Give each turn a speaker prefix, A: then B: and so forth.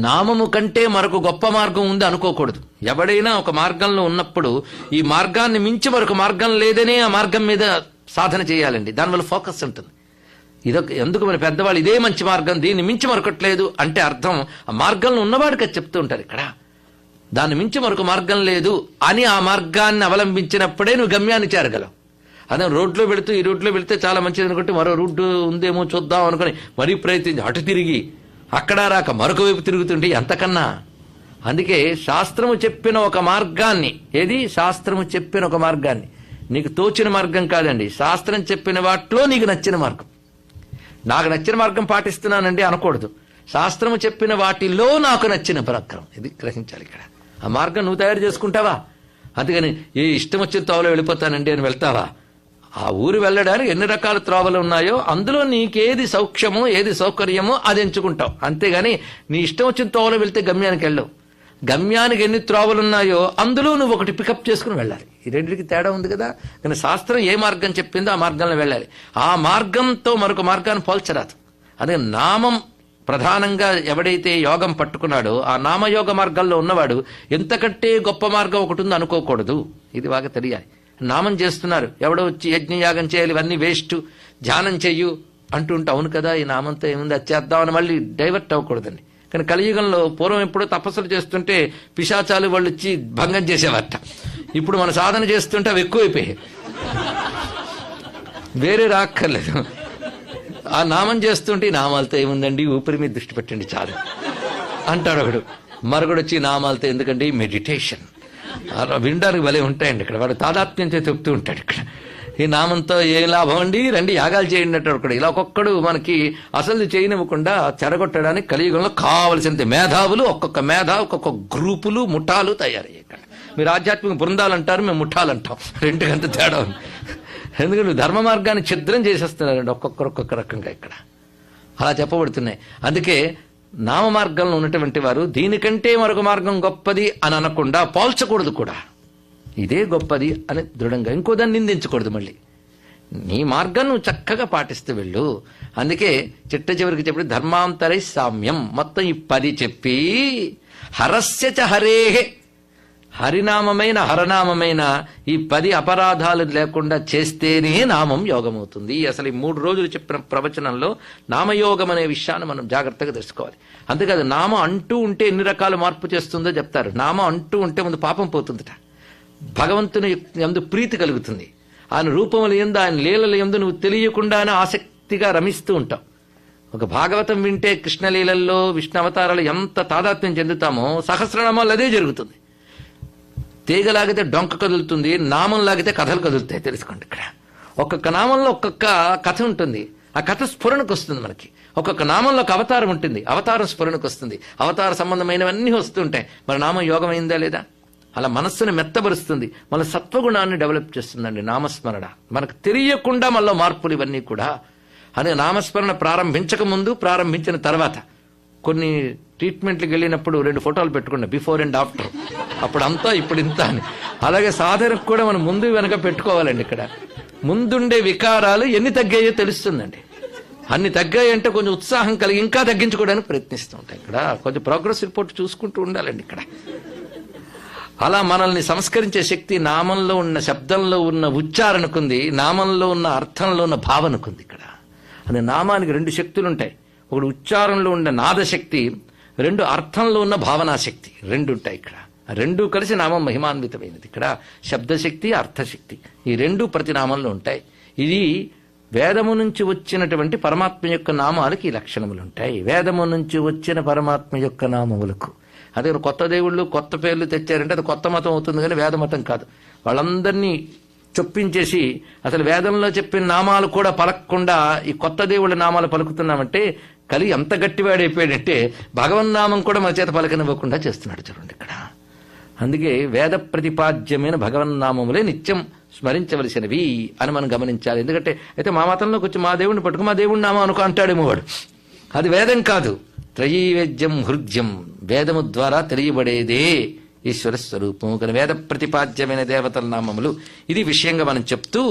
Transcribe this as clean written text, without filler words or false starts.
A: నామము కంటే మరొక గొప్ప మార్గం ఉంది అనుకోకూడదు. ఎవడైనా ఒక మార్గంలో ఉన్నప్పుడు ఈ మార్గాన్ని మించి మరొక మార్గం లేదనే ఆ మార్గం మీద సాధన చేయాలండి. దానివల్ల ఫోకస్ ఉంటుంది. ఎందుకు మన పెద్దవాళ్ళు ఇదే మంచి మార్గం, దీన్ని మించి మరొకట్లేదు అంటే అర్థం ఆ మార్గంలో ఉన్నవాడికి అది చెప్తూ ఉంటారు. ఇక్కడ దాన్ని మించి మరొక మార్గం లేదు అని ఆ మార్గాన్ని అవలంబించినప్పుడే నువ్వు గమ్యాన్ని చేరగలవు. అదే రోడ్లో వెళుతూ ఈ రోడ్లో వెళితే చాలా మంచిది అనుకుంటే మరో రోడ్డు ఉందేమో చూద్దాం అనుకుని మరీ ప్రయత్నించి అటు తిరిగి అక్కడ రాక మరొక వైపు తిరుగుతుంటే ఎంతకన్నా. అందుకే శాస్త్రము చెప్పిన ఒక మార్గాన్ని, ఏది శాస్త్రము చెప్పిన ఒక మార్గాన్ని, నీకు తోచిన మార్గం కాదండి, శాస్త్రం చెప్పిన వాటిలో నీకు నచ్చిన మార్గం. నాకు నచ్చిన మార్గం పాటిస్తున్నానండి అనకూడదు. శాస్త్రము చెప్పిన వాటిలో నాకు నచ్చిన మార్గం, ఇది గ్రహించాలి. ఇక్కడ ఆ మార్గం నువ్వు తయారు చేసుకుంటావా? అందుకని ఏ ఇష్టం వచ్చిన త్రోవలో వెళ్ళిపోతానండి అని వెళ్తావా? ఆ ఊరు వెళ్ళడానికి ఎన్ని రకాల త్రోవలు ఉన్నాయో అందులో నీకేది సౌఖ్యమో ఏది సౌకర్యమో అది ఎంచుకుంటావు. అంతేగాని నీ ఇష్టం వచ్చిన త్రోవలో వెళ్తే గమ్యానికి వెళ్ళవు. గమ్యానికి ఎన్ని త్రోవలున్నాయో అందులో నువ్వు ఒకటి పికప్ చేసుకుని వెళ్ళాలి. ఈ రెండింటికి తేడా ఉంది కదా. కానీ శాస్త్రం ఏ మార్గం చెప్పిందో ఆ మార్గంలో వెళ్ళాలి. ఆ మార్గంతో మరొక మార్గాన్ని పోల్చరాదు. అదే నామం ప్రధానంగా ఎవడైతే యోగం పట్టుకున్నాడో ఆ నామయోగ మార్గాల్లో ఉన్నవాడు ఎంతకంటే గొప్ప మార్గం ఒకటి ఉంది అనుకోకూడదు. ఇది బాగా తెలియాలి. నామం చేస్తున్నారు, ఎవడో వచ్చి యజ్ఞయాగం చేయాలి, ఇవన్నీ వేస్ట్, ధ్యానం చెయ్యు అంటుంటే అవును కదా ఈ నామంతో ఏముంది అది చేద్దామని మళ్ళీ డైవర్ట్ అవ్వకూడదండి. కానీ కలియుగంలో పూర్వం ఎప్పుడో తపస్సులు చేస్తుంటే పిశాచాలు వాళ్ళు వచ్చి భంగం చేసేవారట. ఇప్పుడు మన సాధన చేస్తుంటే అవి ఎక్కువైపోయాయి, వేరే రాక్కర్లేదు. ఆ నామం చేస్తుంటే నామాలతో ఏముందండి, ఊపిరి మీద దృష్టి పెట్టండి చాలు అంటాడు ఒకడు. మరొకడు వచ్చి నామాలతో ఎందుకండి మెడిటేషన్, వినడానికి భలే ఉంటాయండి. ఇక్కడ వాడు తాదాత్మ్యంతో చెప్తూ ఉంటాడు. ఇక్కడ ఈ నామంతో ఏం లాభం అండి, రండి యాగాలు చేయండి అంటాడు ఒకడు. ఇలా ఒక్కొక్కడు మనకి అసలు చేయనివ్వకుండా చెరగొట్టడానికి కలియుగంలో కావలసినంత మేధావులు, ఒక్కొక్క మేధావు ఒక్కొక్క గ్రూపులు ముఠాలు తయారయ్యాయి. ఇక్కడ మీరు ఆధ్యాత్మిక బృందాలు అంటారు, మేము ముఠాలు అంటాం. రెండుకంత తేడా ఉంది. ఎందుకంటే ధర్మ మార్గాన్ని ఛిద్రం చేసేస్తున్నారండి ఒక్కొక్క రకంగా ఇక్కడ అలా చెప్పబడుతున్నాయి. అందుకే నామ మార్గంలో ఉన్నటువంటి వారు దీనికంటే మరొక మార్గం గొప్పది అని అనకుండా పోల్చకూడదు కూడా. ఇదే గొప్పది అని దృఢంగా ఇంకో దాన్ని నిందించకూడదు. మళ్ళీ నీ మార్గం నువ్వు చక్కగా పాటిస్తూ వెళ్ళు. అందుకే చిట్ట చివరికి చెప్పి ధర్మాంతరై సామ్యం మొత్తం ఈ 10 చెప్పి హరస్య చ హరేహే, హరినామమైన హరనామమైన ఈ 10 అపరాధాలు లేకుండా చేస్తేనే నామం యోగమవుతుంది. అసలు ఈ 3 రోజులు చెప్పిన ప్రవచనంలో నామయోగం అనే విషయాన్ని మనం జాగ్రత్తగా తెలుసుకోవాలి. అంతేకాదు నామం అంటూ ఉంటే ఎన్ని రకాల మార్పు చేస్తుందో చెప్తారు. నామం అంటూ ఉంటే ముందు పాపం పోతుందట, భగవంతుని యందు ప్రీతి కలుగుతుంది, ఆయన రూపముల యందు ఆయన లీలల యందు నువ్వు తెలియకుండానే ఆసక్తిగా రమిస్తూ ఉంటావు. ఒక భాగవతం వింటే కృష్ణలీలల్లో విష్ణు అవతారాలు ఎంత తాదాత్మ్యం చెందుతామో సహస్రనామాలు అదే జరుగుతుంది. తీగలాగితే డొంక కదులుతుంది, నామం లాగితే కథలు కదులుతాయి. తెలుసుకోండి. ఇక్కడ ఒక్కొక్క నామంలో ఒక్కొక్క కథ ఉంటుంది, ఆ కథ స్ఫురణకు వస్తుంది. మనకి ఒక్కొక్క నామంలో ఒక అవతారం ఉంటుంది, అవతారం స్ఫురణకు వస్తుంది, అవతార సంబంధమైనవన్నీ వస్తుంటాయి. మరి నామం యోగం అయిందా లేదా? అలా మనస్సుని మెత్తబరుస్తుంది, మన సత్వగుణాన్ని డెవలప్ చేస్తుందండి నామస్మరణ. మనకు తెలియకుండా మళ్ళీ మార్పులు ఇవన్నీ కూడా. అదే నామస్మరణ ప్రారంభించక ముందు, ప్రారంభించిన తర్వాత కొన్ని ట్రీట్మెంట్లకు వెళ్ళినప్పుడు 2 ఫోటోలు పెట్టుకున్నా, బిఫోర్ అండ్ ఆఫ్టర్. అప్పుడు అంతా ఇప్పుడు ఇంత అని. అలాగే సాధనకు కూడా మనం ముందు వెనక పెట్టుకోవాలండి. ఇక్కడ ముందుండే వికారాలు ఎన్ని తగ్గాయో తెలుస్తుందండి. అన్ని తగ్గాయంటే కొంచెం ఉత్సాహం కలిగి ఇంకా తగ్గించుకోవడానికి ప్రయత్నిస్తూ ఉంటాయి. ఇక్కడ కొంచెం ప్రోగ్రెస్ రిపోర్ట్ చూసుకుంటూ ఉండాలండి. ఇక్కడ అలా మనల్ని సంస్కరించే శక్తి నామంలో ఉన్న, శబ్దంలో ఉన్న ఉచ్చారణకుంది, నామంలో ఉన్న అర్థంలో ఉన్న భావనకుంది. ఇక్కడ అదే నామానికి 2 శక్తులు ఉంటాయి. ఒకటి ఉచ్చారణలో ఉండే నాదశక్తి, 2 అర్థంలో ఉన్న భావనాశక్తి, 2 ఉంటాయి. ఇక్కడ 2 కలిసి నామం మహిమాన్వితమైనది. ఇక్కడ శబ్దశక్తి, అర్థశక్తి, ఈ 2 ప్రతి నామంలో ఉంటాయి. ఇది వేదము నుంచి వచ్చినటువంటి పరమాత్మ యొక్క నామాలకి ఈ లక్షణములు ఉంటాయి. వేదము నుంచి వచ్చిన పరమాత్మ యొక్క నామములకు అదే కొత్త దేవుళ్ళు కొత్త పేర్లు తెచ్చారంటే అది కొత్త మతం అవుతుంది, కానీ వేద మతం కాదు. వాళ్ళందరినీ చొప్పించేసి అసలు వేదంలో చెప్పిన నామాలు కూడా పలకకుండా ఈ కొత్త దేవుళ్ళ నామాలు పలుకుతున్నామంటే కలి ఎంత గట్టివాడైపోయాడంటే భగవన్నామం కూడా మన చేత పలకనివ్వకుండా చేస్తున్నాడు. చూడండి ఇక్కడ. అందుకే వేద ప్రతిపాద్యమైన భగవన్నామములే నిత్యం స్మరించవలసినవి అని మనం గమనించాలి. ఎందుకంటే అయితే మా మతంలోకి వచ్చి మా దేవుడిని పట్టుకు మా దేవుడి నామం అనుకో అంటాడేమో వాడు. అది వేదం కాదు. త్రయీవేద్యం హృద్యం, వేదము ద్వారా తెలియబడేదే ఈశ్వర స్వరూపము. కానీ వేద ప్రతిపాద్యమైన దేవతల నామములు, ఇది విషయంగా మనం చెప్తూ